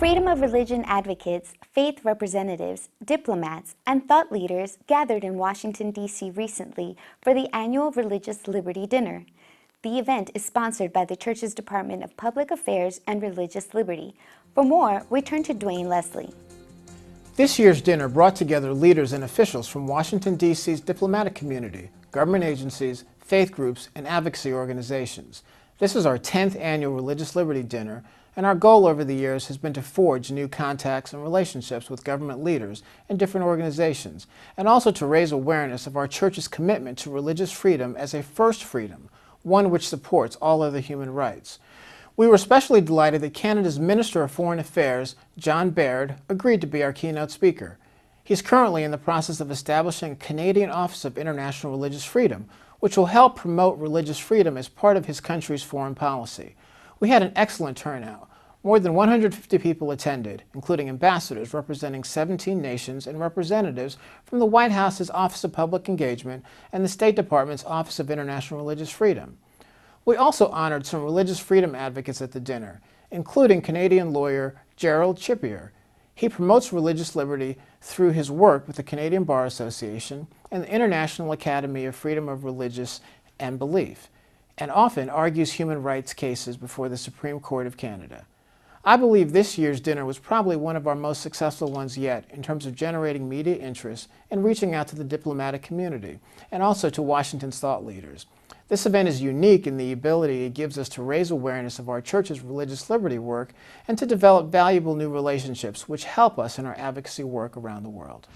Freedom of religion advocates, faith representatives, diplomats, and thought leaders gathered in Washington, D.C. recently for the annual Religious Liberty Dinner. The event is sponsored by the Church's Department of Public Affairs and Religious Liberty. For more, we turn to Dwayne Leslie. This year's dinner brought together leaders and officials from Washington, D.C.'s diplomatic community, government agencies, faith groups, and advocacy organizations. This is our 10th annual Religious Liberty Dinner, and our goal over the years has been to forge new contacts and relationships with government leaders and different organizations, and also to raise awareness of our church's commitment to religious freedom as a first freedom, one which supports all other human rights. We were especially delighted that Canada's Minister of Foreign Affairs, John Baird, agreed to be our keynote speaker. He's currently in the process of establishing a Canadian Office of International Religious Freedom, which will help promote religious freedom as part of his country's foreign policy. We had an excellent turnout. More than 150 people attended, including ambassadors representing 17 nations and representatives from the White House's Office of Public Engagement and the State Department's Office of International Religious Freedom. We also honored some religious freedom advocates at the dinner, including Canadian lawyer Gerald Chippier. He promotes religious liberty through his work with the Canadian Bar Association and the International Academy of Freedom of Religious and Belief, and often argues human rights cases before the Supreme Court of Canada. I believe this year's dinner was probably one of our most successful ones yet in terms of generating media interest and reaching out to the diplomatic community, and also to Washington's thought leaders. This event is unique in the ability it gives us to raise awareness of our church's religious liberty work and to develop valuable new relationships which help us in our advocacy work around the world.